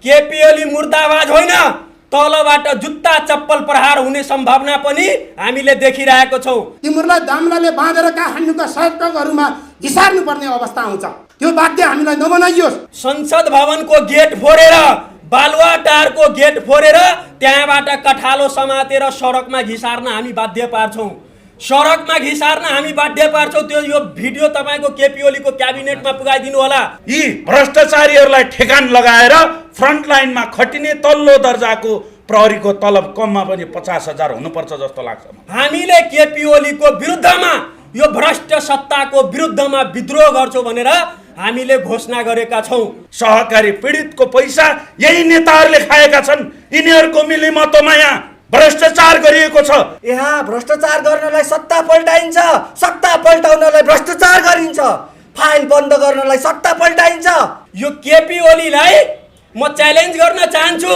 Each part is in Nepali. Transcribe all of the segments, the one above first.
केपी ओली मुर्दाबाद होइन, तलबाट जुत्ता चप्पल प्रहार हुने सम्भावना पनि हामीले देखिरहेको छौँ। तिमीहरूलाई दामलाले बाँधेर काठमाडौँका सडकहरूमा घिसार्नु पर्ने अवस्था आउँछ। त्यो बाध्य हामीलाई नबनाइयोस्। संसद भवनको गेट फोरेर, बालुवाटारको गेट फोरेर त्यहाँबाट कठालो समातेर सडकमा घिसार्न हामी बाध्य पार्छौँ। सडकमा घिसार्न हामी बाध्य पार्छौँ। त्यो यो भिडियो तपाईँको केपी ओलीको क्याबिनेटमा पुगाइदिनु होला। यी भ्रष्टाचारीहरूलाई ठेगान लगाएर फ्रन्ट लाइनमा खटिने तल्लो दर्जाको प्रहरीको तलब कममा पनि 50,000 हुनुपर्छ जस्तो लाग्छ। हामीले केपी ओलीको विरुद्धमा, यो भ्रष्ट सत्ताको विरुद्धमा विद्रोह गर्छौँ भनेर हामीले घोषणा गरेका छौँ। सहकारी पीडितको पैसा यही नेताहरूले खाएका छन्। यिनीहरूको मिलिमतोमा यहाँ भ्रष्टाचार गरिएको छ। यहाँ भ्रष्टाचार गर्नलाई सत्ता पल्टाइन्छ, सत्ता पल्टाउनलाई भ्रष्टाचार गरिन्छ, फाइल बन्द गर्नलाई सत्ता पल्टाइन्छ। यो केपी ओलीलाई म च्यालेन्ज गर्न चाहन्छु।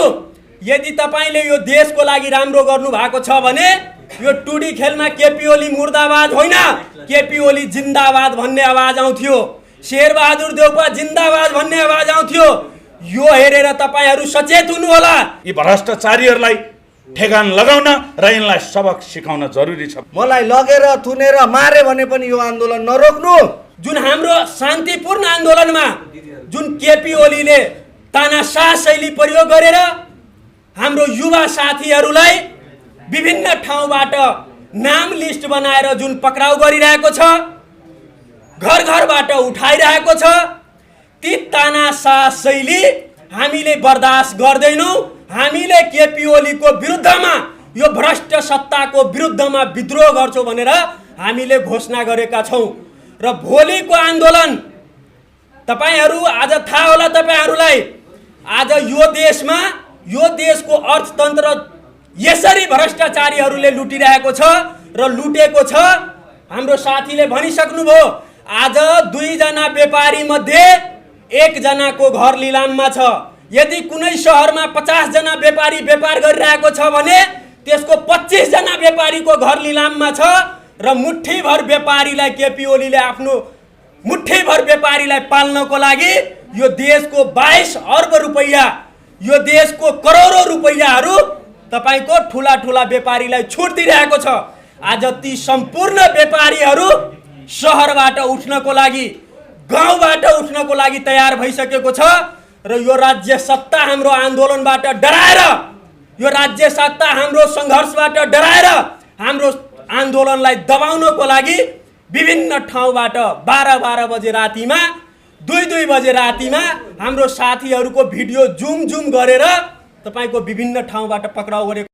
यदि तपाईँले यो देशको लागि राम्रो गर्नु भएको छ भने यो टुडी खेलमा केपी ओली मुर्दाबाद होइन, केपी ओली जिन्दाबाद भन्ने आवाज आउँथ्यो। शेरबहादुर देउपा जिन्दाबाद भन्ने आवाज आउँथ्यो। यो हेरेर तपाईँहरू सचेत हुनु होला। यी भ्रष्टाचारीहरूलाई ठेगान लगाउन र यिनलाई सबक सिकाउन जरुरी छ। मलाई लगेर थुनेर मारे भने पनि यो आन्दोलन नरोक्नु। जुन हाम्रो शान्तिपूर्ण आन्दोलनमा जुन केपी ओलीले तानाशाह शैली प्रयोग गरेर हाम्रो युवा साथीहरूलाई विभिन्न ठाउँबाट नाम लिस्ट बनाएर जुन पक्राउ गरिरहेको छ, घर घरबाट उठाइरहेको छ, ती तानाशाह शैली हामीले बर्दाश्त गर्दैनौँ। हामीले केपी ओलीको विरुद्धमा, यो भ्रष्ट सत्ताको विरुद्धमा विद्रोह गर्छौँ भनेर हामीले घोषणा गरेका छौँ। र भोलिको आन्दोलन तपाईहरू आज थाहा होला, तपाईहरूलाई आज यो देशमा, यो देशको अर्थतन्त्र यसरी भ्रष्टाचारीहरूले लुटिरहेको छ र लुटेको छ। हाम्रो साथीले भनिसक्नुभयो, आज 2 जना व्यापारी मध्ये 1 जनाको घर लिलाममा छ। यदि कुनै शहरमा 50 जना व्यापारी व्यापार गरिरहेको छ भने त्यसको 25 जना व्यापारीको घर लिलाममा छ। र मुठ्ठीभर व्यापारीलाई केपी ओलीले आफ्नो मुठ्ठीभर व्यापारीलाई पाल्नको लागि यो देशको 22 अर्ब रुपैयाँ, यो देशको करोडौँ रुपैयाँहरू तपाईको ठुला ठुला व्यापारीलाई छुट दिइरहेको छ। आज ती सम्पूर्ण व्यापारीहरू सहरबाट उठ्नको लागि, गाउँबाट उठ्नको लागि तयार भइसकेको छ। र यो राज्य सत्ता हाम्रो आन्दोलनबाट डराएर, यो राज्य सत्ता हाम्रो सङ्घर्षबाट डराएर हाम्रो आन्दोलनलाई दबाउनको लागि विभिन्न ठाउँबाट 12-12 बजे रातिमा, 2-2 बजे रातिमा हाम्रो साथीहरूको भिडियो जुम जुम गरेर तपाईको विभिन्न ठाउँबाट पक्राउ गरेको